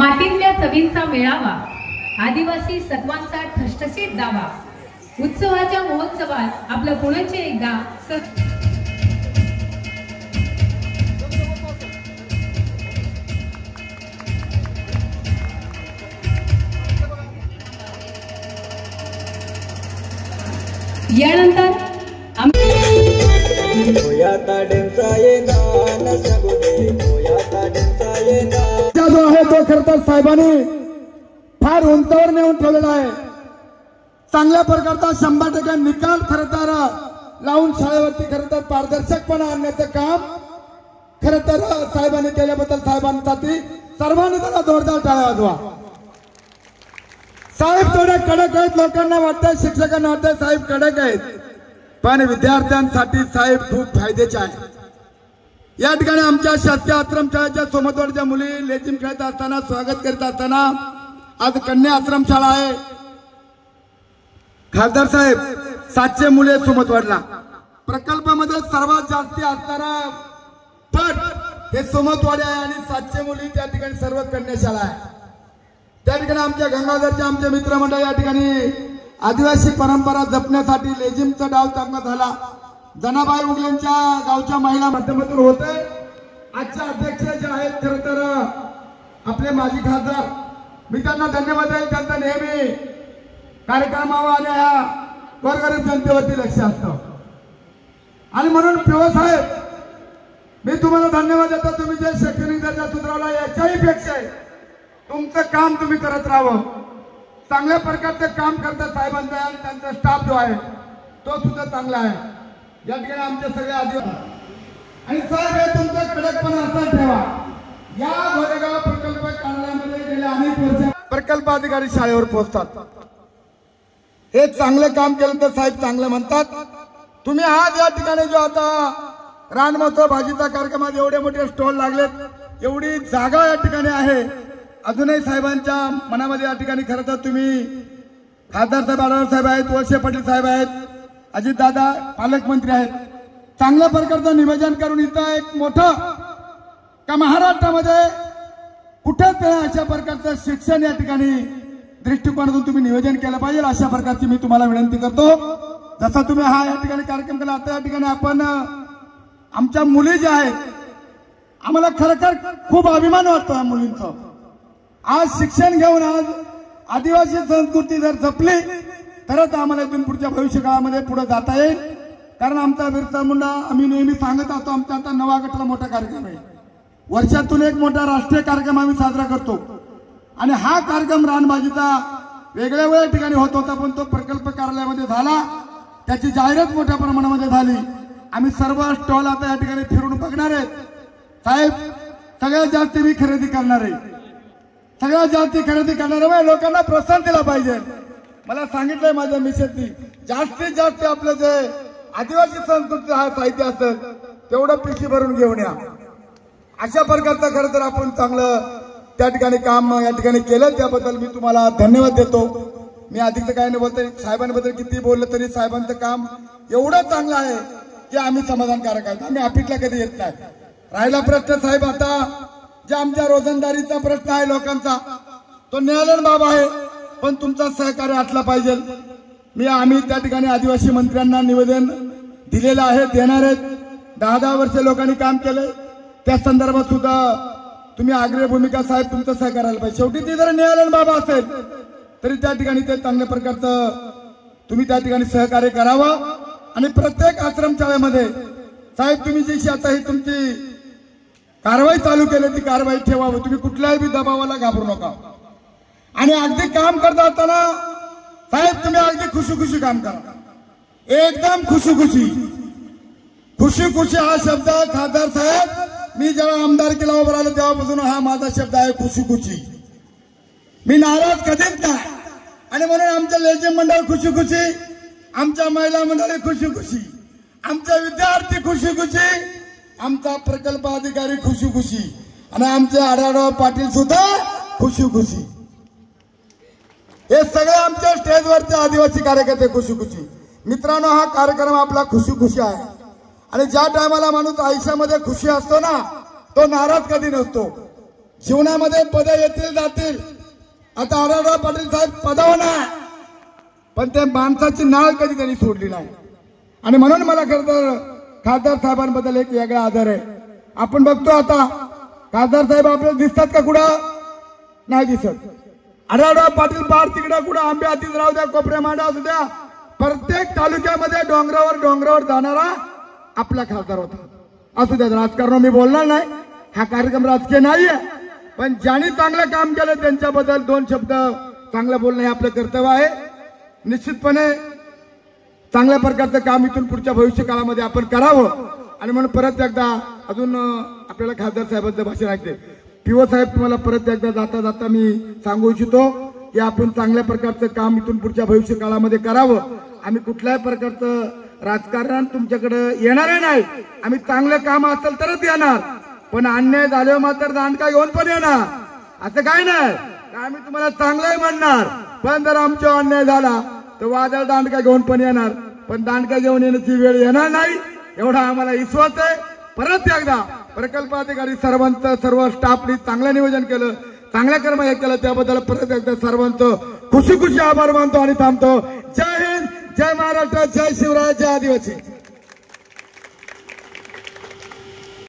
मातीतल्या चवींचा मेळावा, आदिवासी सत्वांचा ठसठसीत दावा, उत्सवाच्या महोत्सवात आपलं पुण्याचे एकदा यानंतर जो आहे तो खरं तर साहेबांनी फार उंचावर नेऊन ठेवलेला आहे। चांगल्या प्रकारचा 100% निकाल खरं तर लावून शाळेवरती खरं तर पारदर्शकपणा आणण्याचं काम खरं तर साहेबांनी केल्याबद्दल साहेबांसाठी सर्वांनी त्यांना जोरदार टाळ्या वाजवा। साहेब थोडे कडक आहेत, लोकांना वाटतं, शिक्षकांना वाटतं साहेब कडक आहेत, पण विद्यार्थ्यांसाठी साहेब खूप फायद्याचे आहे। या ठिकाणी आमच्या शासकीय आश्रमशाळेच्या सोमतवाडच्या मुली लेझिम खेळत असताना, स्वागत करीत असताना आज कन्या आश्रमशाळा आहे। खासदार साहेब 700 मुले सोमतवाडला प्रकल्पामध्ये सर्वात जास्ती असणारा पट हे सोमतवाडी आहे आणि 700 मुली त्या ठिकाणी सर्व कन्याशाळा आहे। त्या ठिकाणी आमच्या गंगाधरचे आमचे मित्रमंडळ या ठिकाणी आदिवासी परंपरा जपण्यासाठी लेझिमचा डाव चांगला झाला। जनाबाई उगलेंच्या गावच्या महिला माध्यमातून होते। आजच्या अध्यक्ष जे आहेत खरं तर आपले माजी खासदार, मी त्यांना धन्यवाद देईल। त्यांचा नेहमी कार्यक्रमावर आणि ह्या गोरगरीब जनतेवरती लक्ष असतं आणि म्हणून पिओ साहेब मी तुम्हाला धन्यवाद देतो। तुम्ही जे शैक्षणिक दर्जा सुधारवला याच्याही पेक्षा तुमचं काम तुम्ही करत राहावं। चांगल्या प्रकारचं काम करतात साहेबांचं आणि त्यांचा स्टाफ जो आहे तो सुद्धा चांगला आहे। या ठिकाणी आमचे सगळे आदिवासी आणि साहेब हे तुमचा कडकपणा असा ठेवा। या गोरेगाव प्रकल्प कार्यालयामध्ये गेल्या अनेक वर्ष प्रकल्प अधिकारी शाळेवर पोहोचतात। हे चांगलं काम केलं तर साहेब चांगलं म्हणतात। तुम्ही आज या ठिकाणी जो आता रान महोत्सव भाजीचा कार्यक्रमात एवढे मोठे स्टॉल लागलेत, एवढी जागा या ठिकाणी आहे, अजूनही साहेबांच्या मनामध्ये या ठिकाणी खरं तर तुम्ही खासदार साहेब आढळराव साहेब आहेत, वळसे पाटील साहेब आहेत, अजितदादा पालकमंत्री आहेत, चांगल्या प्रकारचं नियोजन करून इथं एक मोठं का महाराष्ट्रामध्ये कुठेच नाही अशा प्रकारचं शिक्षण या ठिकाणी दृष्टिकोनातून तुम्ही नियोजन केलं पाहिजे, अशा प्रकारची मी तुम्हाला विनंती करतो। जसा तुम्ही हा या ठिकाणी कार्यक्रम केला, आता या ठिकाणी आपण आमच्या मुली ज्या आहेत, आम्हाला खरखर खूप अभिमान वाटतो या मुलींचा। आज शिक्षण घेऊन आज आदिवासी संस्कृती जर जपली तरच आम्हाला इथून पुढच्या भविष्य काळामध्ये पुढे जाता येईल। कारण आमचा बिरसा मुंडा आम्ही नेहमी सांगत असतो, आमचा आता 9 गटाला मोठा कार्यक्रम आहे, वर्षातून एक मोठा राष्ट्रीय कार्यक्रम आम्ही साजरा करतो आणि हा कार्यक्रम रानबाजीचा वेगळ्या वेगळ्या ठिकाणी होत होता, पण तो प्रकल्प कार्यालयामध्ये झाला, त्याची जाहिरात मोठ्या प्रमाणामध्ये झाली। आम्ही सर्व स्टॉल आता या ठिकाणी फिरून बघणार आहेत। साहेब सगळ्यात जास्त मी खरेदी करणार आहे, सगळ्यात जास्त खरेदी करणार आहे, लोकांना प्रोत्साहन दिला पाहिजे। मला सांगितलंय माझ्या मिसेसनी, जास्तीत जास्त आपलं जे आदिवासी संस्कृती हा साहित्य असेल तेवढं पिशवी भरून घेऊन या, अशा प्रकारचं खरं तर आपण चांगलं त्या ठिकाणी काम या ठिकाणी केलं, त्याबद्दल मी तुम्हाला धन्यवाद देतो। मी अधिकचं काय नाही बोलतोय, साहेबांबद्दल किती बोललं तरी साहेबांचं काम एवढं चांगलं आहे की आम्ही समाधानकारक आहोत, आम्ही अपिटला कधी येत नाही। राहिला प्रश्न साहेब आता जे आमच्या रोजंदारीचा प्रश्न आहे लोकांचा, तो न्यायालयीन बाब आहे, पण तुमचा सहकार्य असला पाहिजे। आम्ही त्या ठिकाणी आदिवासी मंत्र्यांना निवेदन दिलेलं आहे, देणार आहेत। 10-10 वर्ष लोकांनी काम केलंय, त्या संदर्भात सुद्धा तुम्ही आग्रह भूमिका साहेब तुमचं सहकार्याला पाहिजे। शेवटी ती जर न्यायालयीन बाब असेल तरी त्या ठिकाणी ते चांगल्या प्रकारचं तुम्ही त्या ठिकाणी सहकार्य करावं आणि प्रत्येक आश्रमशाळेमध्ये साहेब तुम्ही जी आता ही तुमची कारवाई चालू केली ती कारवाई ठेवावी, तुम्ही कुठल्याही दबावाला घाबरू नका आणि अगदी काम करता असताना साहेब तुम्ही अगदी खुशी काम करा, एकदम खुशी हा शब्द खासदार साहेब मी जेव्हा आमदार केला उभं राहिलो तेव्हापासून हा माझा शब्द आहे, खुशी। मी नाराज कधीच नाही आणि म्हणून आमचं लेझिम मंडळ खुशी, आमच्या महिला मंडळी खुशी, आमचे विद्यार्थी खुशी, आमचा प्रकल्प अधिकारी खुशी आणि आमचे आढळराव पाटील सुद्धा खुशी। हे सगळे आमच्या स्टेजवरचे आदिवासी कार्यकर्ते खुशी। मित्रांनो, हा कार्यक्रम आपला खुशी आहे आणि ज्या टायमाला माणूस आयुष्यामध्ये खुशी असतो ना तो नाराज कधी नसतो। जीवनामध्ये पद येतील जातील. आता आढळराव पाटील साहेब पदावर नाही, पण त्या माणसाची नाळ कधी त्यांनी सोडली नाही. आणि म्हणून मला खरं तर खासदार साहेबांबद्दल एक वेगळा आदर आहे. आपण बघतो आता खासदार साहेब आपल्याला दिसतात का? कुठं नाही दिसत. आढळराव पाटील पार तिकडं कुठं आंबे हातीत राहू द्या, कोपऱ्या मांडा असू द्या, प्रत्येक तालुक्यामध्ये डोंगरावर जाणारा आपला खासदार होता. असू द्या, राजकारण मी बोलणार नाही, हा कार्यक्रम राजकीय नाहीये, पण ज्यांनी चांगलं काम केलं त्यांच्याबद्दल दोन शब्द चांगलं बोलणं हे आपलं कर्तव्य आहे. निश्चितपणे चांगल्या प्रकारचं काम इथून पुढच्या भविष्य काळामध्ये आपण करावं. आणि म्हणून परत एकदा अजून आपल्याला खासदार साहेबांचं भाषण ऐकते. पीओ साहेब, तुम्हाला परत एकदा जाता जाता मी सांगू इच्छितो की आपण चांगल्या प्रकारचं काम इथून पुढच्या भविष्य काळामध्ये करावं. आम्ही कुठल्याही प्रकारचं राजकारण तुमच्याकडे येणार नाही. आम्ही चांगलं काम असेल तरच येणार, पण अन्याय झाल्यावर मात्र दांडका घेऊन पण येणार. असं काय नाही, आम्ही तुम्हाला चांगलंही म्हणणार, पण जर आमचा अन्याय झाला तर वादळ दांडका घेऊन पण येणार, पण दांडका घेऊन येण्याची वेळ येणार नाही एवढा आम्हाला विश्वास आहे. परत एकदा प्रकल्प अधिकारी सर्वांचं, सर्व स्टाफनी चांगलं नियोजन केलं, चांगल्या कर्म हे केलं, त्याबद्दल परत एकदा सर्वांचं खुशी खुशी आभार मानतो आणि थांबतो. जय हिंद, जय महाराष्ट्र, जय शिवराय, जय आदिवासी.